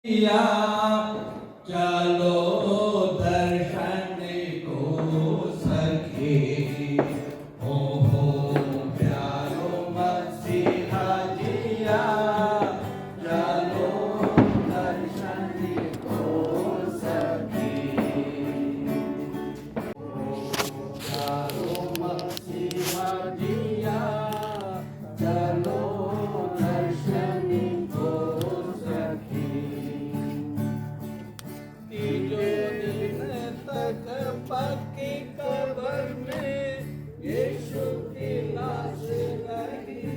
या चलो दर्शन को सके हो प्यारो मसीहा जिया चलो दर्शन को सके प्यारो मसीहा जिया चलो दर्शन को सके तीजो दिन तक पक्की कब्र में यीशु की लाश रही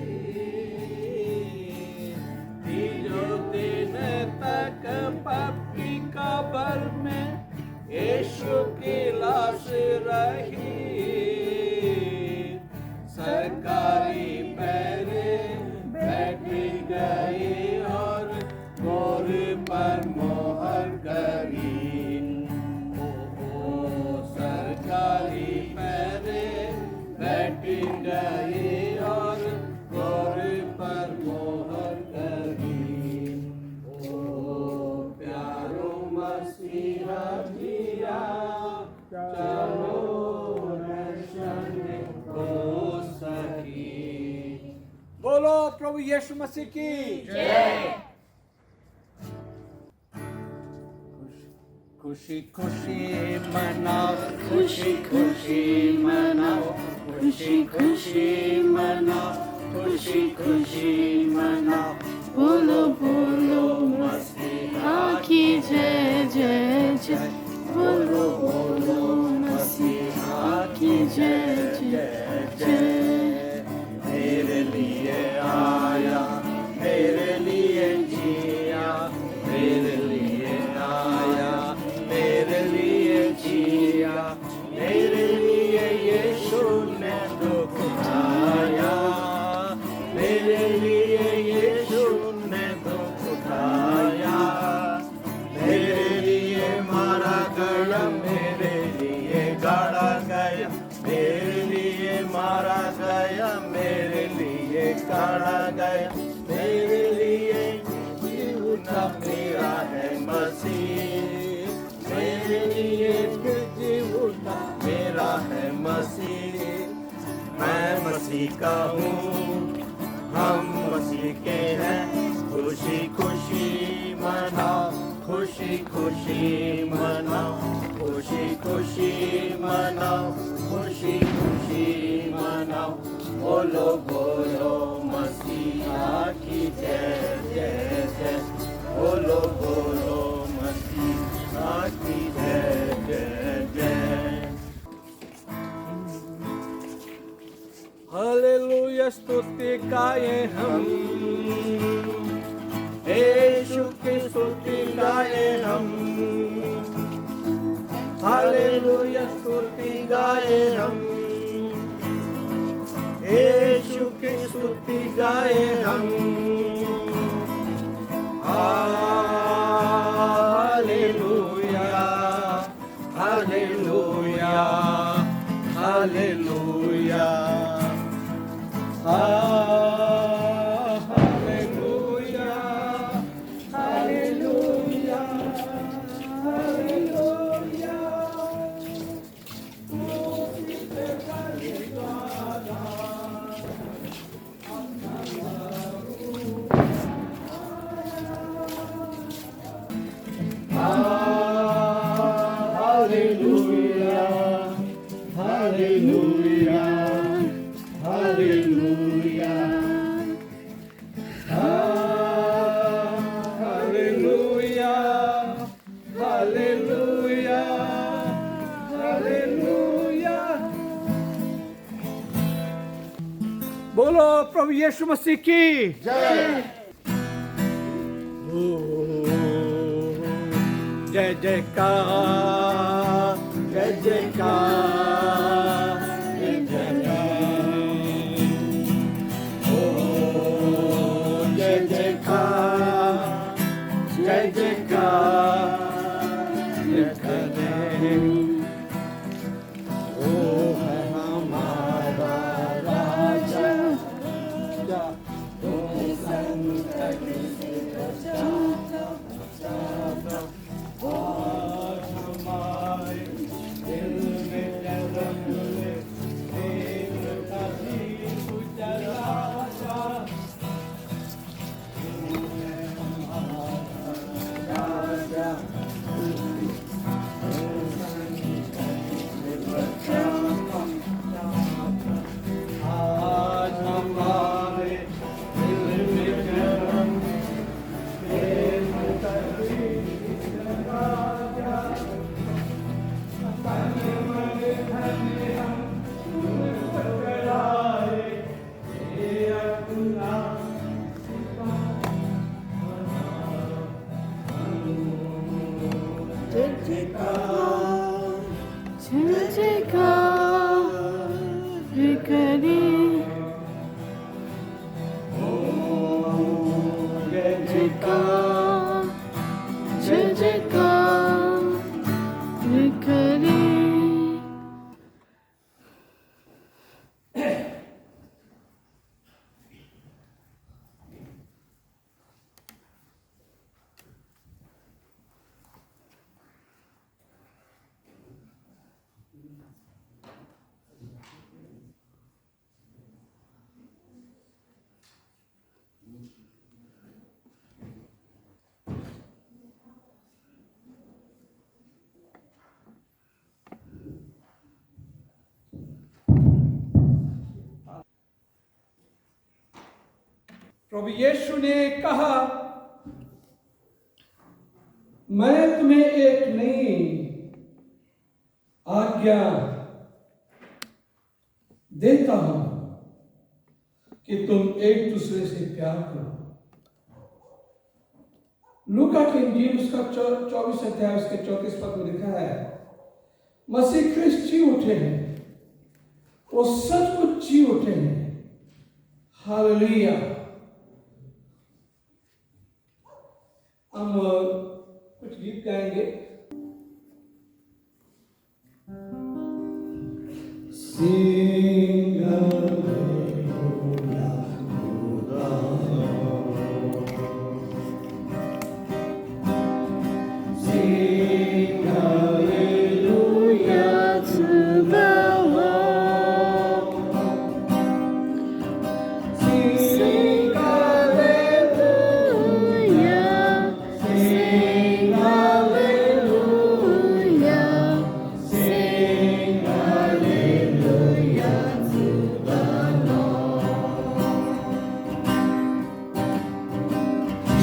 तीजो दिन तक पक्की कब्र में यीशु की लाश रही सरकारी पैरे बैठ गई और गोर पर मोहर करी सरकारी पैरे बैठ गई और गोर पर मोहर करी ओ प्यारो मसीहा जिया चलो दर्शन हो सकी बोलो प्रभु यीशु मसीह की जय खुशी खुशी मनाओ खुशी खुशी मनाओ खुशी खुशी मनाओ खुशी खुशी मनाओ बोलो बोलो मसीहा की जय जय जय बोलो बोलो मसीहा की जय जय जय मेरे लिए आया मेरे लिए जिया मेरे लिए आया मेरे लिए जिया मेरे लिए यीशु ने दुख उठाया मेरे लिए यीशु ने दुख उठाया मेरे लिए मारा गया मेरे लिए गाड़ा गया मेरे लिए मारा गया मेरे लिए गाड़ा गया मेरे लिए जीवना मेरा है मसीह मेरे लिए जीवना मेरा है मसीह मैं मसीह का हूँ हम मसीह के हैं खुशी खुशी मनाओ खुशी खुशी मनाओ खुशी खुशी मनाओ खुशी खुशी मनाओ बोलो बोलो मसीहा की जय जय जय बोलो बोलो मसीहा की जय जय जय हालेलुया स्तुति गाए हम यीशु की स्तुति गाए हम हालेलुया स्तुति गाए हम यीशु की स्तुति गाए हम hallelujah hallelujah hallelujah hallelujah hallelujah hallelujah Hallelujah, hallelujah, hallelujah, hallelujah, hallelujah, hallelujah. बोलो प्रभु यीशु मसीह की जय जय जयकार जय जयकार जय जयकार ओ जय जयकार जय जयकार जय ओ है हमारा राजा ओ संकट से बचाता जय जयकार करे जयकार जय जयकार करे प्रभु यीशु ने कहा, मैं तुम्हें एक नई आज्ञा देता हूं कि तुम एक दूसरे से प्यार करो। लूका की इंजील उसका 24 अध्याय उसके 34 पद में लिखा है, मसीह ख्रिस्त जी उठे हैं, वो सचमुच जी उठे हैं। हालेलुया। हम कुछ गीत गाएंगे। Sing hallelujah to the Lord. Sing hallelujah to the Lord. Sing hallelujah. Sing hallelujah. Sing hallelujah to the Lord.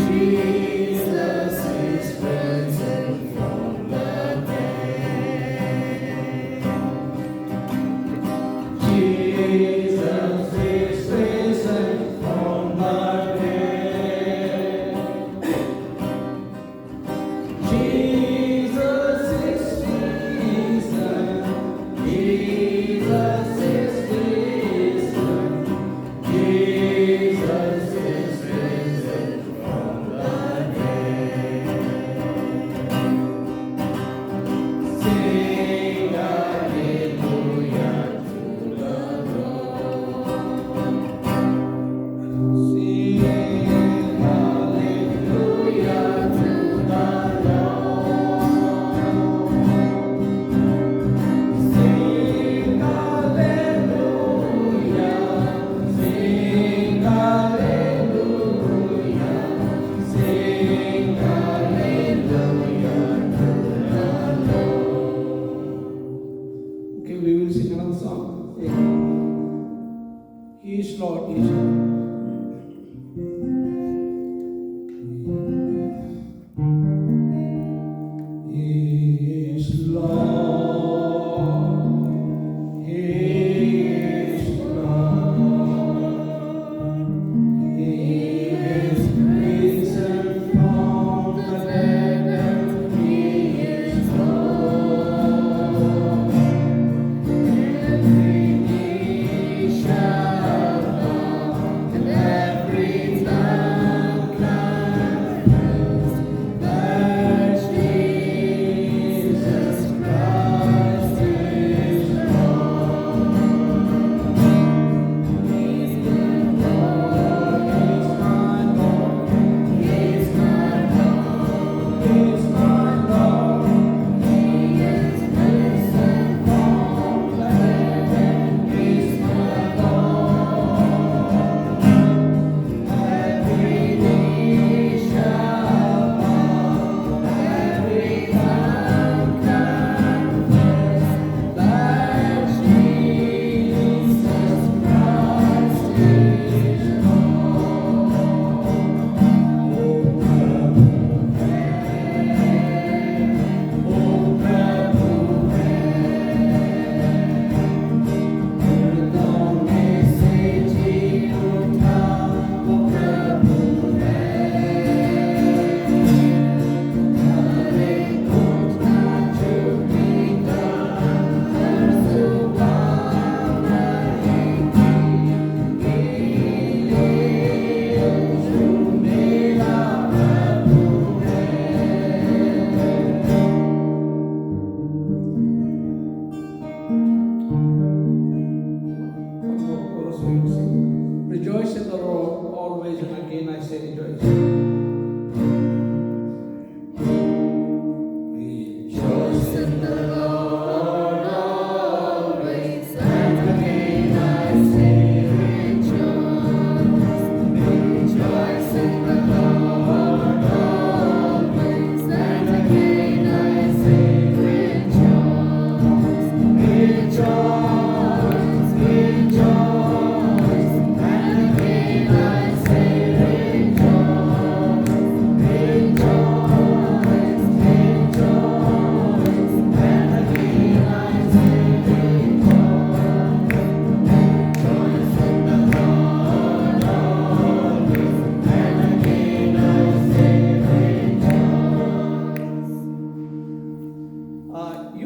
Jesus is risen from the dead. Jesus is risen from the dead.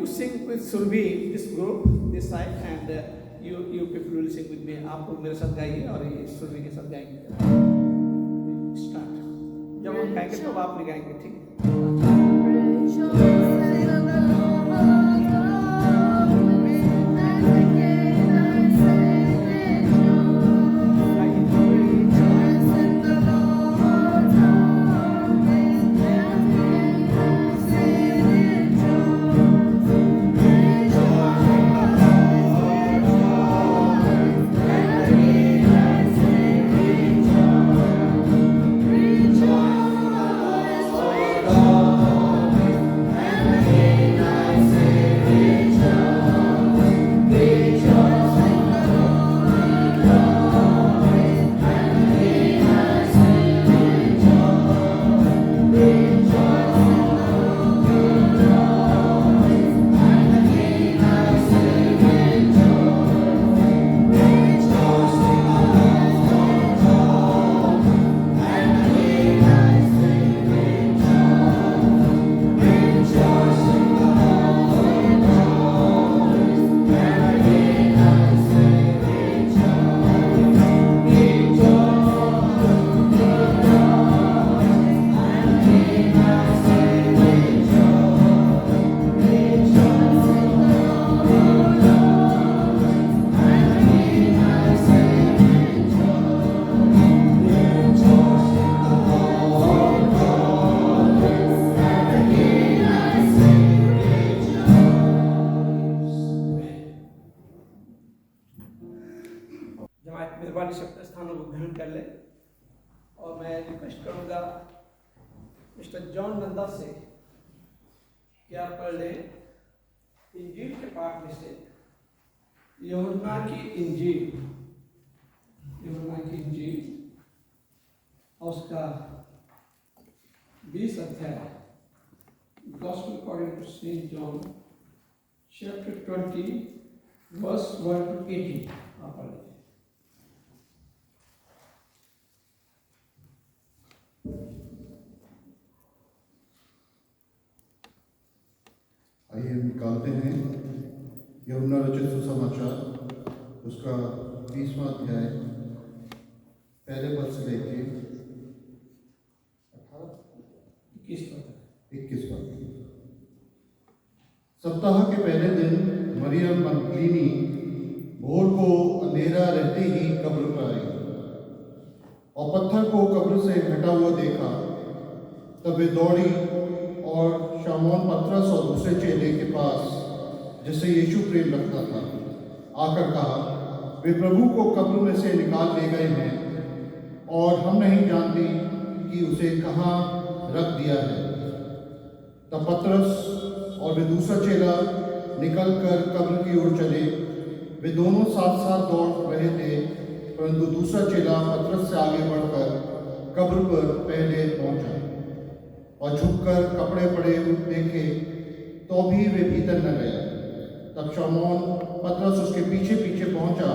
you sing with Surbi, this group, this side, and you people will sing with me. आप लोग मेरे साथ गाइए और ये सुरभि के साथ गाएंगे. Start. जब हम गाएंगे तब आप भी गाएंगे, ठीक है? मेहरबानी से अपने स्थानों को ग्रहण कर ले और मैं रिक्वेस्ट करूंगा मिस्टर जॉन नंदा से कि आप पढ़ लें इंजील के पाठ में से यूहन्ना की इंजील और उसका 20 अध्याय Gospel according to Saint John chapter 20 verse 1 to 18 आप पढ़ लें. आइए निकालते हैं यूहन्ना रचित सुसमाचार उसका 20वां अध्याय पहले पद से लेके 21 पद. सप्ताह के पहले दिन मरियम मगदलीनी भोर को अंधेरा रहते ही कब्र पर आई और पत्थर को कब्र से हटा हुआ देखा. तब वे दौड़ी और शमौन पतरस और दूसरे चेले के पास जिसे यीशु प्रेम रखता था आकर कहा, वे प्रभु को कब्र में से निकाल ले गए हैं और हम नहीं जानती कि उसे कहाँ रख दिया है. तब पतरस और वे दूसरा चेला निकलकर कब्र की ओर चले. वे दोनों साथ साथ दौड़ रहे थे, परंतु दूसरा चेला पतरस से आगे बढ़कर कब्र पर पहले पहुंचा और झुककर कपड़े पड़े देखे तो भी वे भीतर न गया. तब शमौन पतरस उसके पीछे पीछे पहुंचा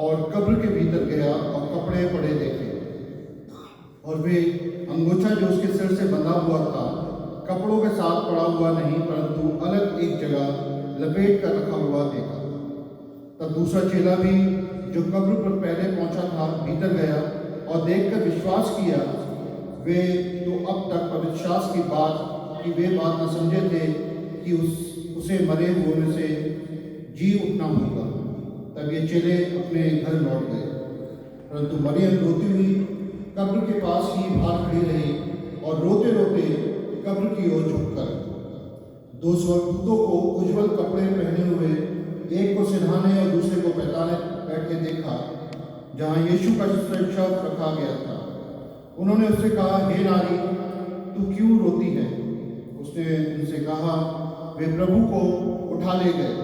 और कब्र के भीतर गया और कपड़े पड़े देखे और वे अंगोछा जो उसके सिर से बंधा हुआ था कपड़ों के साथ पड़ा हुआ नहीं, परंतु अलग एक जगह लपेट कर रखा हुआ देखा. तब दूसरा चेला भी जो कब्र पर पहले पहुंचा था भीतर गया और देखकर विश्वास किया. वे तो अब तक पवित्रशास्त्र की बात की वे बात न समझे थे कि उसे मरे हुए में से जी उठना होगा. तब ये चेले अपने घर लौट गए, परंतु मरियम रोती हुई कब्र के पास ही बाहर खड़ी रही और रोते रोते कब्र की ओर झुककर दो स्वर्गदूतों को उज्ज्वल कपड़े पहने हुए एक को सिरहाने और दूसरे को पैताने बैठे देखा जहाँ यीशु का शव रखा गया था. उन्होंने उससे कहा, हे नारी, तू क्यों रोती है? उसने उनसे कहा, वे प्रभु को उठा ले गए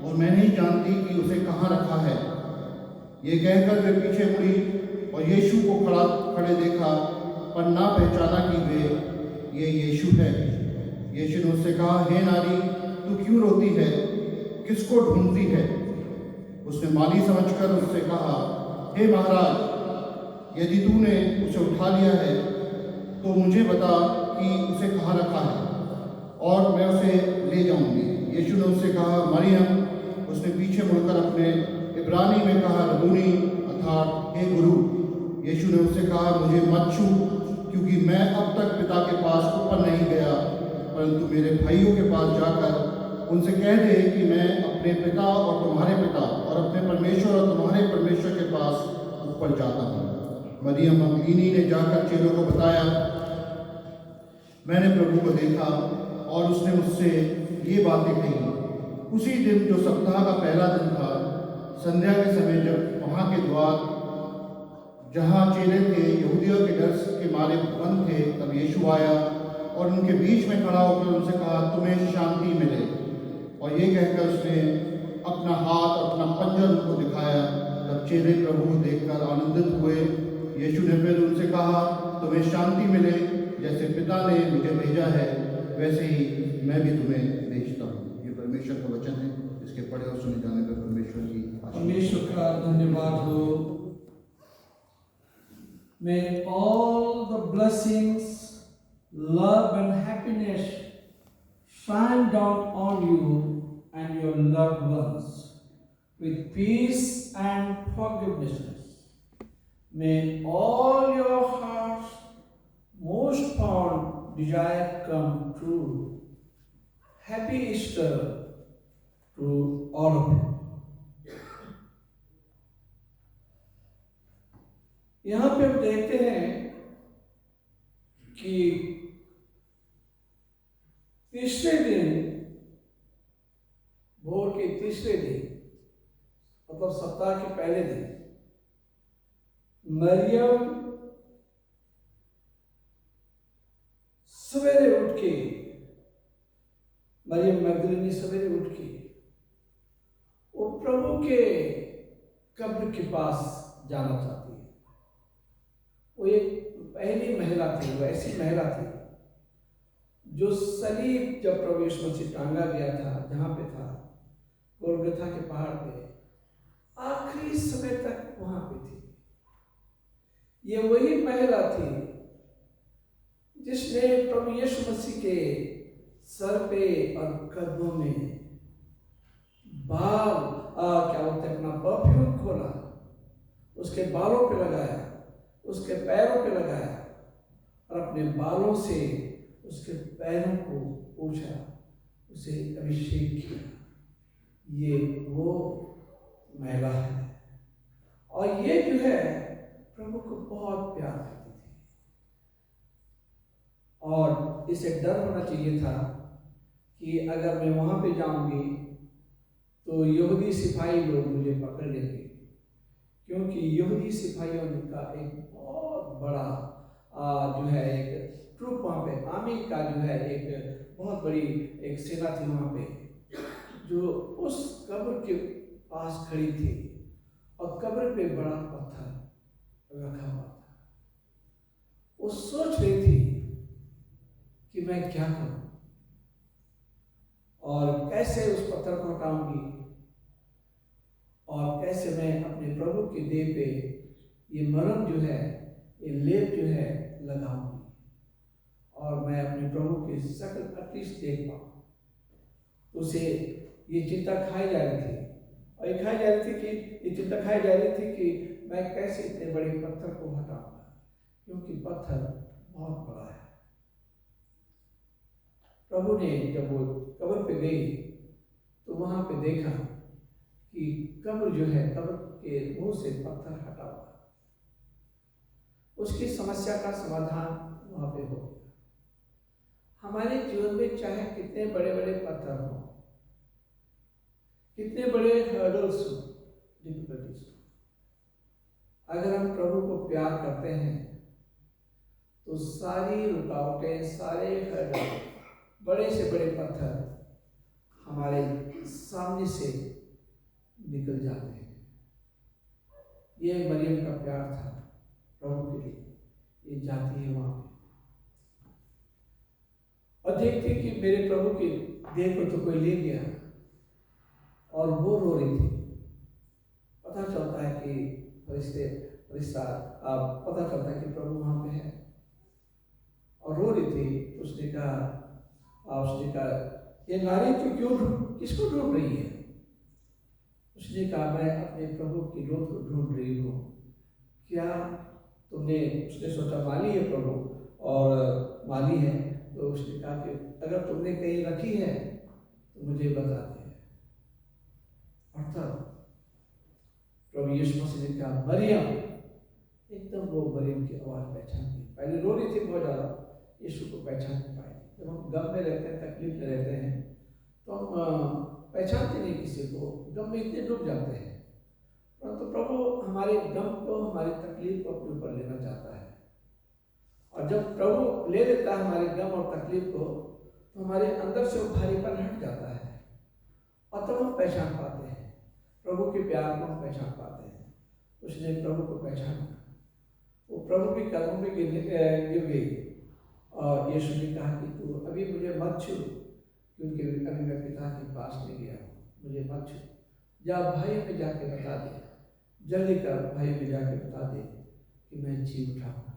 और मैं नहीं जानती कि उसे कहाँ रखा है. ये कहकर वे पीछे मुड़ी और यीशु को खड़े देखा, पर ना पहचाना कि ये यीशु है. यीशु ने उससे कहा, हे नारी, तू क्यों रोती है? किसको ढूंढती है? उसने माली समझकर उससे कहा, हे महाराज, यदि तूने उसे उठा लिया है तो मुझे बता कि उसे कहाँ रखा है और मैं उसे ले जाऊंगी. यीशु ने उससे कहा, मरियम। उसने पीछे मुड़कर अपने इब्रानी में कहा, रबूनी, अर्थात हे गुरु। यीशु ने उससे कहा, मुझे मत छू, क्योंकि मैं अब तक पिता के पास ऊपर नहीं गया, परंतु मेरे भाइयों के पास जाकर उनसे कह दे कि मैं अपने पिता और तुम्हारे पिता और अपने परमेश्वर और तुम्हारे परमेश्वर के पास ऊपर जाता हूँ। मरियम मगदलीनी ने जाकर चेलों को बताया, मैंने प्रभु को देखा और उसने मुझसे ये बातें कही। उसी दिन जो सप्ताह का पहला दिन था, संध्या के समय, जब वहाँ के द्वार जहाँ चेले थे यहूदियों के डर के मारे बंद थे, तब यीशु आया और उनके बीच में खड़ा होकर उनसे कहा, तुम्हें शांति मिले। और ये कहकर उसने अपना हाथ और अपना पंजा उनको दिखाया। तब चेले प्रभु को देखकर आनंदित हुए। यीशु ने फिर उनसे कहा, तुम्हें शांति मिले। जैसे पिता ने मुझे भेजा है, वैसे ही मैं भी तुम्हें भेजता हूँ। ये परमेश्वर का वचन है। इसके पढ़े और सुने जाने पर परमेश्वर की आशीष। परमेश्वर का धन्यवाद हो। May all the blessings, love and happiness shine down on you and your loved ones with peace and forgiveness. May all your heart's most fond desire come true. Happy Easter to all of you. यहाँ पे हम देखते हैं कि तीसरे दिन, भोर के तीसरे दिन, मतलब सप्ताह के पहले दिन, मरियम सवेरे उठ के, मरियम मगदलीनी सवेरे उठ के वो प्रभु के कब्र के पास जाना चाहती है। वो एक पहली महिला थी, वो ऐसी महिला थी जो सलीब जब प्रभु यीशु मसीह टांगा गया था, जहाँ पे था, गोलगथा के पहाड़ पे, आखिरी समय तक वहाँ पे थी। ये वही महिला थी जिसने प्रभु यीशु मसीह के सर पे और कदमों में बाल क्या बोलते हैं, अपना परफ्यूम खोला, उसके बालों पे लगाया, उसके पैरों पे लगाया और अपने बालों से उसके पैरों को पोंछा, उसे अभिषेक किया। ये वो महिला है और ये जो है प्रभु को बहुत प्यार करती थी। और इसे डर होना चाहिए था कि अगर मैं वहां पे जाऊंगी तो यहूदी सिपाही लोग मुझे पकड़ लेंगे, क्योंकि यहूदी सिपाहियों का एक बहुत बड़ा जो है एक ट्रूप वहाँ पे, आर्मी का जो है एक बहुत बड़ी एक सेना थी वहाँ पे, जो उस कब्र के पास खड़ी थी और कब्र पे बड़ा पत्थर रखा हुआ था। वो सोच रही थी कि मैं क्या करूं और कैसे उस पत्थर को हटाऊंगी और कैसे मैं अपने प्रभु के देह पे ये मरहम जो है, ये लेप जो है लगाऊंगी और मैं अपने प्रभु के सकल अतीश देख पाऊं। उसे ये चिंता खाई जा रही थी और ये खाई जा रही थी कि ये चिंता खाई जा रही थी कि मैं कैसे इतने बड़े पत्थर को हटाऊंगा, क्योंकि पत्थर बहुत बड़ा है। प्रभु ने जब वो कब्र पे गई तो वहां पे देखा कि कब्र जो है, कब्र के मुंह से पत्थर हटा हुआ, उसकी समस्या का समाधान वहां पे हो गया। हमारे जीवन में चाहे कितने बड़े बड़े पत्थर हो, कितने बड़े हर्डल्स हो, डिफिकल्टीज हो, अगर हम प्रभु को प्यार करते हैं तो सारी रुकावटें, सारे हर्डल, बड़े से बड़े पत्थर हमारे सामने से निकल जाते हैं। ये मरियम का प्यार था प्रभु के लिए। ये जाती है वहां पे और देखती कि मेरे प्रभु के देह को तो कोई ले गया और वो रो रही थी। पता चलता है कि फरिश्ता पता चलता है कि प्रभु वहां पे है और रो रही थी। उसने कहा ये नारी तो किसको ढूंढ रही है? उसने कहा, मैं अपने प्रभु की लोथ को ढूंढ रही हूँ। क्या तुमने, उसने सोचा माली है प्रभु और माली है, तो उसने कहा कि अगर तुमने कहीं रखी है तो मुझे बता दे। और तब प्रभु यीशु मसीह ने कहा, मरियम। एकदम वो मरियम की आवाज़ पहचान गई। पहले रो रही थी बहुत ज़्यादा, यीशु को पहचान नहीं पाई। जब हम गम में रहते हैं, तकलीफ में रहते हैं, तो हम पहचानते नहीं किसी को, गम में इतने डूब जाते हैं। परंतु प्रभु हमारे गम को, हमारी तकलीफ को अपने ऊपर लेना चाहता है। और जब प्रभु ले लेता है हमारे गम और तकलीफ को, तो हमारे अंदर से वो भारीपन हट जाता है और तब हम पहचान पाते हैं प्रभु के प्यार को, हम पहचान पाते हैं। उसने प्रभु को पहचाना, वो प्रभु के कदमों में गिर गई और यीशु ने कहा कि तू अभी मुझे मत छू, क्योंकि अभी मैं पिता के पास नहीं गया हूँ, मुझे मत छू। जा भाई में जाके बता दे, जल्दी कर भाई में जाके बता दे कि मैं जी उठा हूँ।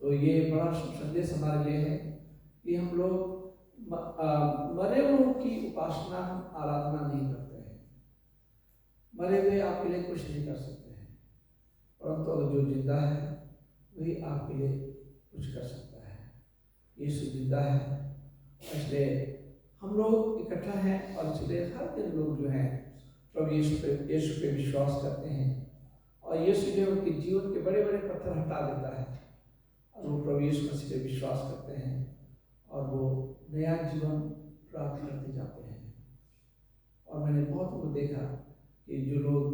तो ये बड़ा संदेश हमारे लिए है कि हम लोग मरे हुओं की उपासना, हम आराधना नहीं करते हैं। मरे हुए आपके लिए कुछ नहीं कर सकते हैं, परंतु अगर जो जिंदा है वही आपके लिए कुछ कर सकता है। यीशु जिंदा है, इसलिए हम लोग इकट्ठा हैं और इसलिए हर दिन लोग जो हैं प्रभु यीशु पे विश्वास करते हैं और यीशु जो उनके जीवन के बड़े बड़े पत्थर हटा देता है और वो प्रभु यीशु मसीह पे विश्वास करते हैं और वो नया जीवन प्राप्त करते जाते हैं। और मैंने बहुत को देखा कि जो लोग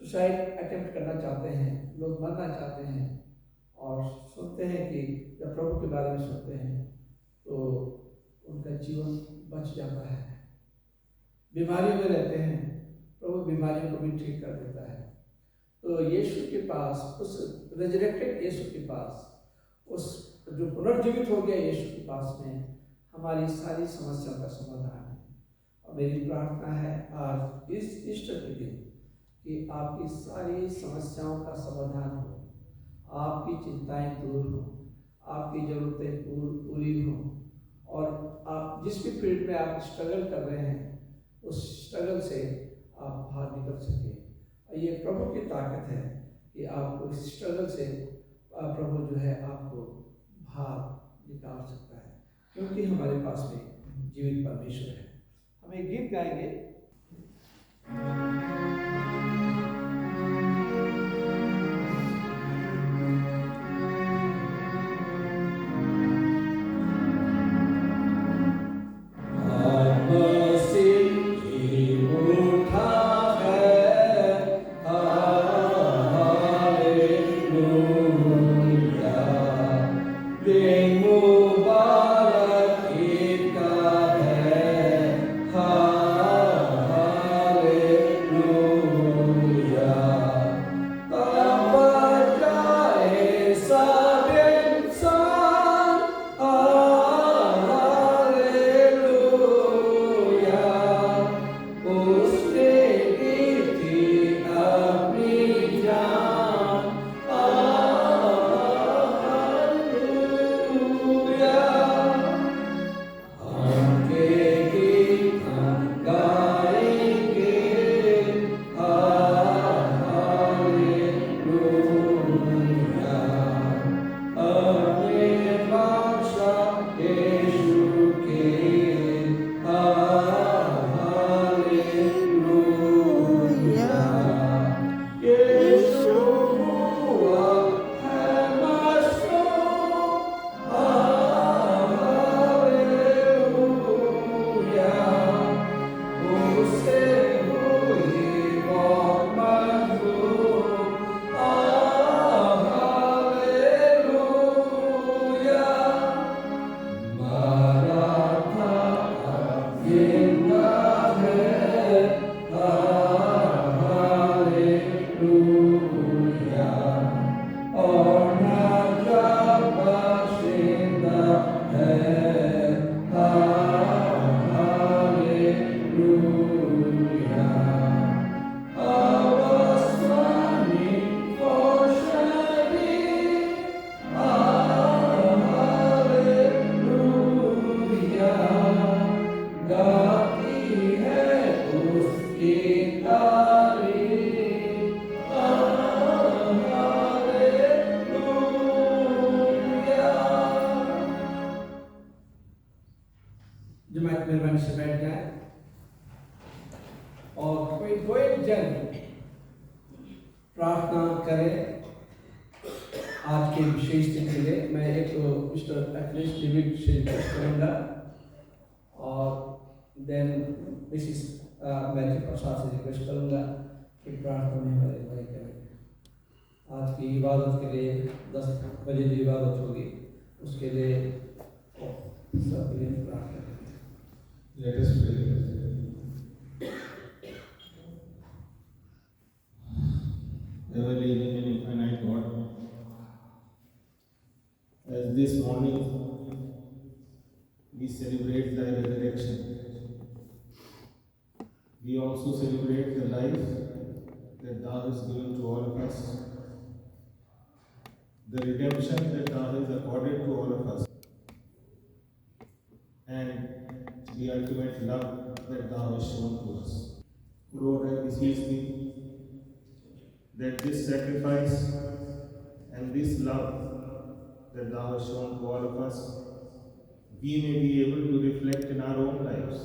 सुसाइड अटेम्प्ट करना चाहते हैं, लोग मरना चाहते हैं और सुनते हैं कि जब प्रभु के बारे में सुनते हैं तो उनका जीवन बच जाता है। बीमारियों में रहते हैं, प्रभु बीमारियों को भी ठीक कर देता है। तो यीशु के पास, उस रेजरेक्टेड यीशु के पास, उस जो पुनर्जीवित हो गया यीशु के पास में हमारी सारी समस्याओं का समाधान है। और मेरी प्रार्थना है आज इस ईस्टर के दिन कि आपकी सारी समस्याओं का समाधान हो, आपकी चिंताएं दूर हो, आपकी ज़रूरतें पूरी हो और आप जिस भी फील्ड में आप स्ट्रगल कर रहे हैं उस स्ट्रगल से आप बाहर निकल सके। और ये प्रभु की ताकत है कि आपको इस स्ट्रगल से प्रभु जो है आपको बाहर निकाल सकता है, क्योंकि हमारे पास में जीवित परमेश्वर है। हम एक गीत गाएंगे। मेहरबानी से बैठ जाए और कोई जन प्रार्थना करें आज के विशेष दिन के लिए। मैं एक मिस्टर अखिलेश डेविड से रिक्वेस्ट करूँगा और देन मिसिस मैजिक प्रसाद से रिक्वेस्ट करूँगा कि प्रार्थना में हमारे भाई करें। आज की इबादत के लिए 10 बजे जो इबादत होगी उसके लिए सब के लिए प्रार्थना करें। Let us pray. Ever living and infinite God, as this morning we celebrate thy resurrection, we also celebrate the life that thou hast given to all of us, the redemption that thou hast accorded to all of us, and the ultimate love that thou hast shown to us. Lord, I beseech thee that this sacrifice and this love that thou hast shown to all of us, we may be able to reflect in our own lives.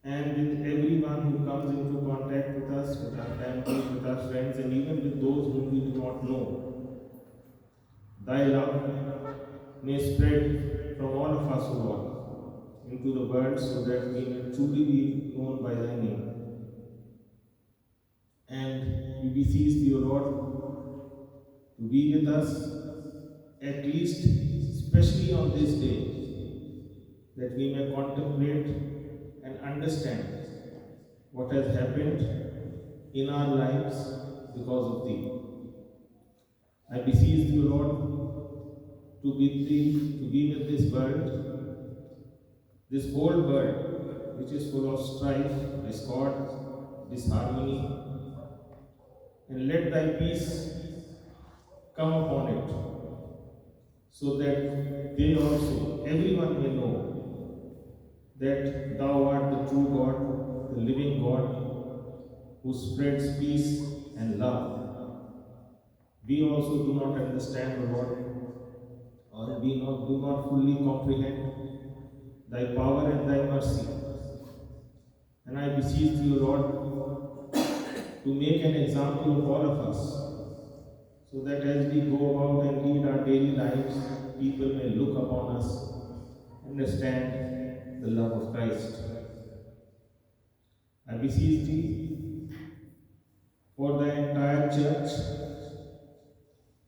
And with everyone who comes into contact with us, with our families, with our friends, and even with those whom we do not know, thy love may spread from all of us, O Lord, into the world so that we may truly be known by thy name. And we beseech thee, O Lord, to be with us, at least, especially on this day, that we may contemplate and understand what has happened in our lives because of thee. I beseech thee, O Lord, to be with this world, this whole world, which is full of strife, discord, disharmony, and let thy peace come upon it, so that they also, everyone may know that thou art the true God, the living God, who spreads peace and love. We also do not understand, O Lord, or do not fully comprehend thy power and thy mercy. And I beseech thee, O Lord, to make an example of all of us, so that as we go about and lead our daily lives, people may look upon us, understand the love of Christ. I beseech thee for the entire church,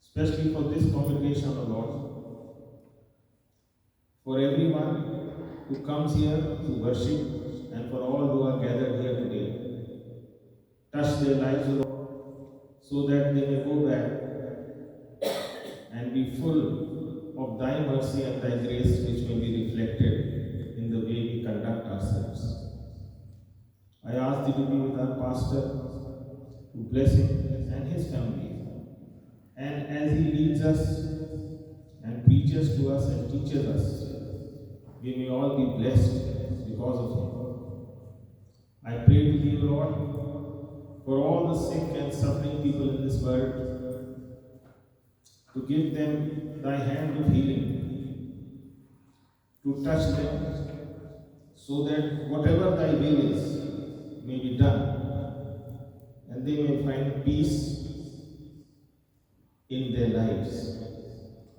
especially for this congregation, O Lord, for everyone who comes here to worship, and for all who are gathered here today. Touch their lives, O Lord, so that they may go back and be full of thy mercy and thy grace, which may be reflected in the way we conduct ourselves. I ask thee to be with our pastor, to bless him and his family. And as he leads us and preaches to us and teaches us, we may all be blessed because of him. I pray to thee, Lord, for all the sick and suffering people in this world, to give them thy hand of healing, to touch them, so that whatever thy will is may be done, and they may find peace in their lives.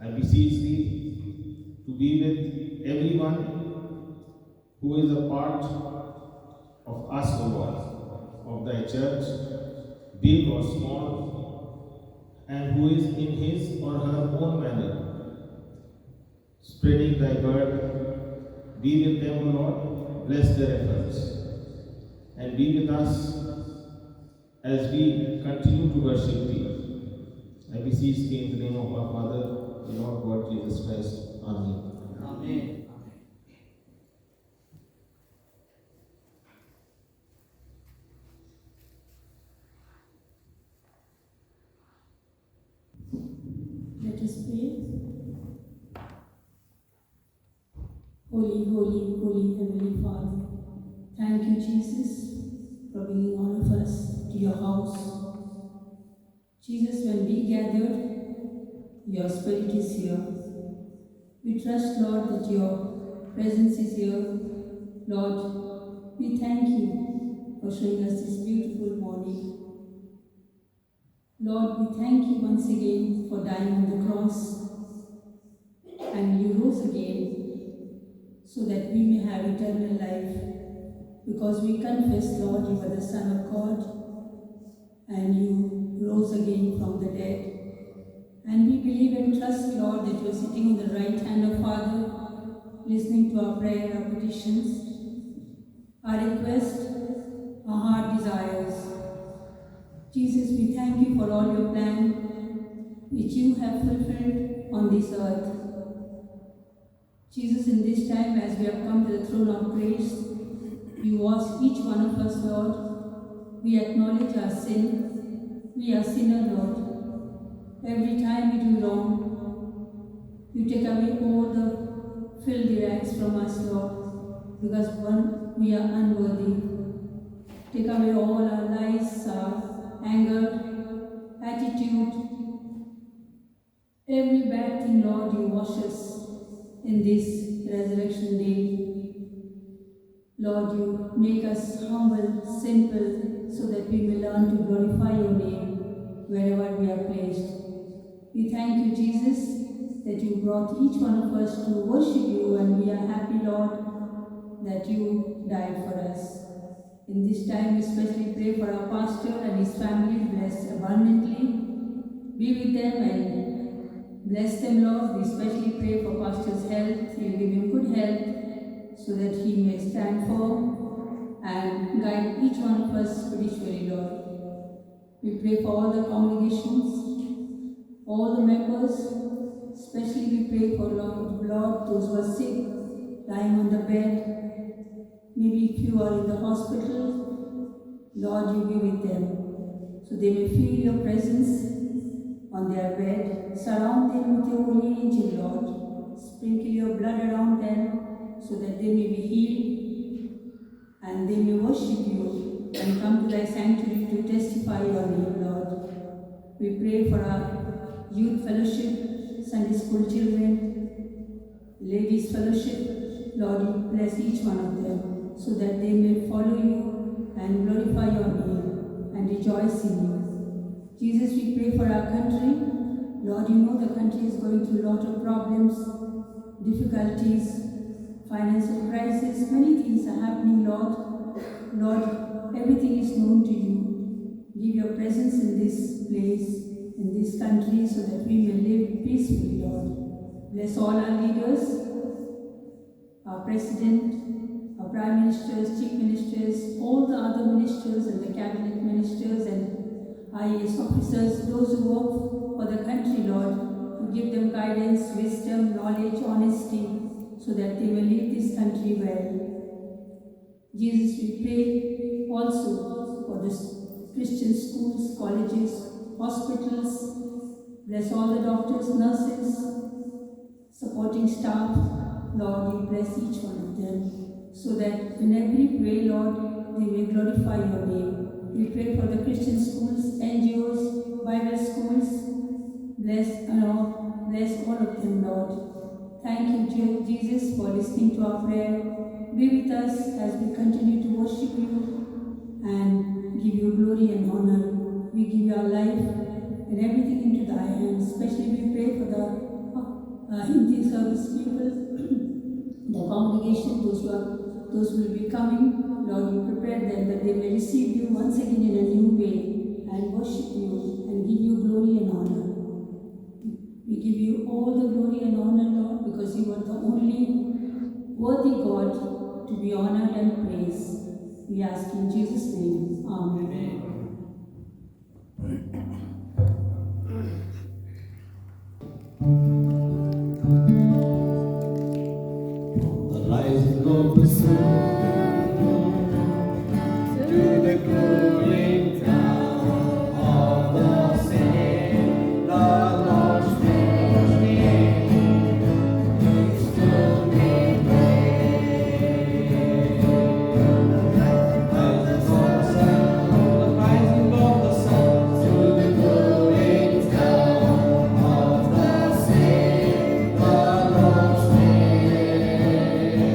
I beseech thee to be with everyone who is a part of us, O Lord, of thy church, big or small, and who is in his or her own manner spreading thy word. Be with them, O Lord, bless their efforts, and be with us as we continue to worship thee. I beseech thee in the name of our Father, the Lord God Jesus Christ. Amen. Amen. Let us pray. Holy, holy, holy Heavenly Father, thank you, Jesus, for bringing all of us to your house. Jesus, when we gathered, your Spirit is here. We trust, Lord, that your presence is here. Lord, we thank you for showing us this beautiful morning. Lord, we thank you once again for dying on the cross, and you rose again so that we may have eternal life, because we confess, Lord, you are the Son of God, and you rose again from the dead. And we believe and trust, Lord, that you are sitting on the right hand of Father, listening to our prayer, our petitions, our request, our heart desires. Jesus, we thank you for all your plan which you have fulfilled on this earth. Jesus, in this time as we have come to the throne of grace, you wash each one of us, Lord. We acknowledge our sin. We are sinners, Lord. Every time we do wrong, you take away all the filthy rags from us, Lord, because one, we are unworthy. Take away all our lies, our anger, attitude, every bad thing, Lord, you wash us in this resurrection day. Lord, you make us humble, simple, so that we may learn to glorify your name wherever we are placed. We thank you, Jesus, that you brought each one of us to worship you, and we are happy, Lord, that you died for us. In this time, we especially pray for our pastor and his family. Bless abundantly. Be with them and bless them, Lord. We especially pray for pastor's health. You give him good health so that he may stand firm and guide each one of us spiritually, Lord. We pray for all the congregations, all the members, especially we pray for Lord, those who are sick, lying on the bed. Maybe if you are in the hospital, Lord, you be with them, so they may feel your presence on their bed. Surround them with your holy angel, Lord. Sprinkle your blood around them, so that they may be healed, and they may worship you, and come to thy sanctuary to testify your name, Lord. We pray for our youth fellowship, Sunday school children, ladies fellowship. Lord, you bless each one of them, so that they may follow you and glorify your name and rejoice in you. Jesus, we pray for our country. Lord, you know the country is going through a lot of problems, difficulties, financial crisis. Many things are happening, Lord. Lord, everything is known to you. Give your presence in this place, in this country, so that we may live peacefully, Lord. Bless all our leaders, our president, our prime ministers, chief ministers, all the other ministers and the cabinet ministers and IAS officers, those who work for the country, Lord, to give them guidance, wisdom, knowledge, honesty, so that they will lead this country well. Jesus, we pray also for the Christian schools, colleges, hospitals. Bless all the doctors, nurses, supporting staff. Lord, you bless each one of them, so that in every way, Lord, they may glorify your name. We pray for the Christian schools, NGOs, Bible schools. Bless all of them, Lord. Thank you, Jesus, for listening to our prayer. Be with us as we continue to worship you and give you glory and honor. We give our life and everything into thy hands. Especially we pray for the Hindi service people, the congregation, those who will be coming. Lord, you prepare them that they may receive you once again in a new way and worship you and give you glory and honor. We give you all the glory and honor, Lord, because you are the only worthy God to be honored and praised. We ask in Jesus' name. Amen. The rising of the sun to the cooling down of the same, the Lord's name is to be praised. The rising of the sun to the cooling down of the same, the Lord's name.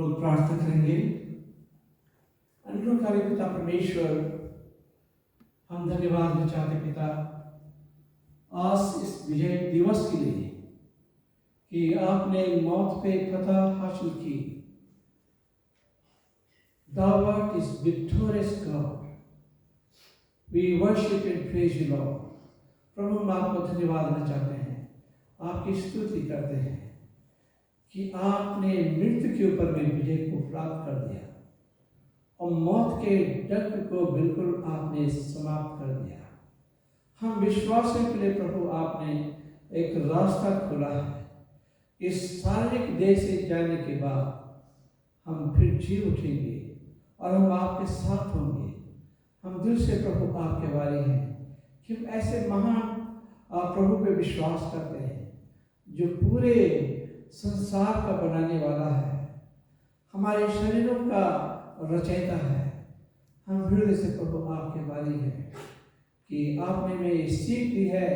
लोग प्रार्थना करेंगे। अनुग्रहकारी पिता परमेश्वर, हम धन्यवाद देना चाहते पिता आज इस विजय दिवस के लिए कि आपने मौत पे फतह हासिल की। Thou art is victorious God. We worship and praise you, Lord. प्रभु हम आपको धन्यवाद देना चाहते हैं, आपकी स्तुति करते हैं कि आपने मृत्यु के ऊपर में विजय को प्राप्त कर दिया और मौत के डंक को बिल्कुल आपने समाप्त कर दिया। हम विश्वासियों के लिए प्रभु आपने एक रास्ता खोला है। इस शारीरिक देह से जाने के बाद हम फिर जी उठेंगे और हम आपके साथ होंगे। हम दिल से प्रभु आपके वाले हैं कि हम ऐसे महान प्रभु पे विश्वास करते हैं जो पूरे संसार का बनाने वाला है, हमारे शरीरों का रचयिता है। हम हृदय से प्रभु आपके वाले हैं कि आपने में सीख दी है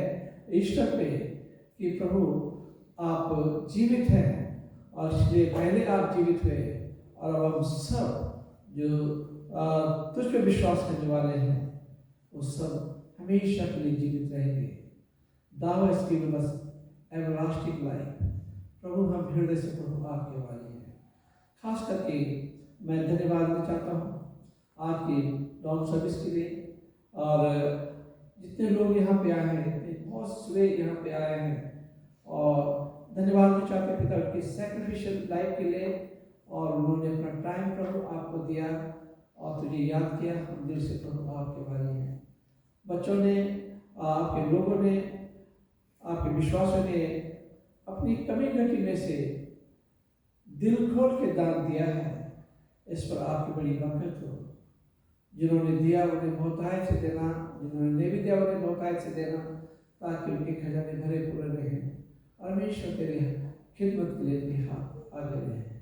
ईस्टर पे कि प्रभु आप जीवित हैं और इसलिए पहले आप जीवित हुए और अब हम सब जो तुझ पे विश्वास करने वाले हैं वो सब हमेशा के लिए जीवित रहेंगे। Thou hast given us everlasting life. प्रभु हम हृदय से प्रभु आपके वाले हैं। खास करके मैं धन्यवाद देना चाहता हूँ आज की डॉन सर्विस के लिए और जितने लोग यहाँ पे आए हैं, बहुत से यहाँ पे आए हैं और धन्यवाद देना चाहते पिता की सैक्रिफिशियल लाइफ के लिए और उन्होंने अपना टाइम प्रभु आपको दिया और तुझे याद किया। हम दिल से प्रभु आपके वाले हैं। बच्चों ने, आपके लोगों ने, आपके विश्वासों ने अपनी कमी घटी में से दिल खोल के दान दिया है। इस पर आपकी बड़ी बरकत हो। जिन्होंने दिया उन्हें बहुतायत से देना, जिन्होंने नहीं भी दिया उन्हें बहुतायत से देना, ताकि उनके खजाने भरे पूरे रहें और हमेशा तेरे खिदमत के लिए भी हाथ आगे रहें।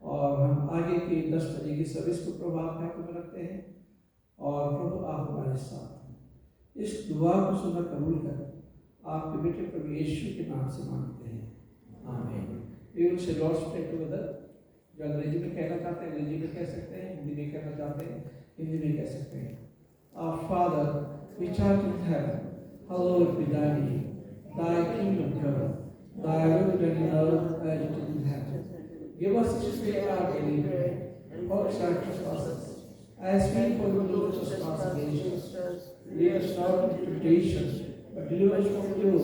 और हम आगे की 10 बजे की सर्विस को प्रभु आपके हाथ में रखते हैं और प्रभु आप हमारे साथ हैं। इस दुआ को सुना कबूल कर आपके बेटे प्रभु यीशु के नाम से मांगते हैं, आमीन। We will say Lord's prayer together. जो अंग्रेजी में कहना चाहते हैं अंग्रेजी में कह सकते हैं, हिंदी में कहना चाहते हैं हिंदी में कह सकते हैं। Our Father which art in heaven, hallowed be thy name. Thy kingdom come, thy will be done on earth as it is in heaven. Give us this day our daily bread, and forgive our trespasses, as we forgive those who trespass against us. Lead us not into temptation, but deliver us from evil.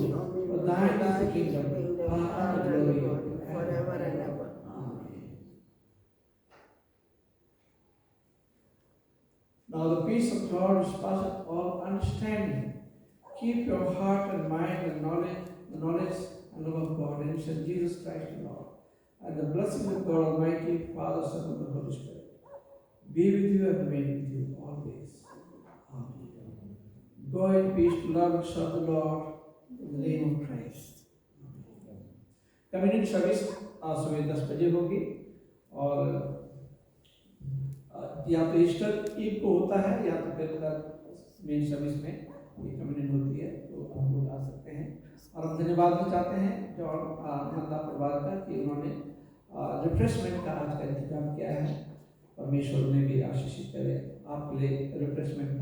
For thine is the kingdom, power, and glory, forever and ever. Amen. Now the peace of God which passeth all understanding, keep your heart and mind and knowledge and love of God and Son Jesus Christ the Lord. And the blessing of God Almighty, Father, Son, and the Holy Spirit be with you and remain with you always. Amen. Go in peace to love and serve the Lord in the name of Christ. Community service आज सुबह 10 बजे होगी और या तो Easter ewe को होता है या तो फिर मेन सर्विस में ये कम्युनिटी होती है, तो आप लोग आ सकते हैं। और हम धन्यवाद भी चाहते हैं जॉन नंदा परिवार का कि उन्होंने रिफ्रेशमेंट का आज का इंतजाम किया है। परमेश्वर ने भी आशीषित करे आपके लिए रिफ्रेशमेंट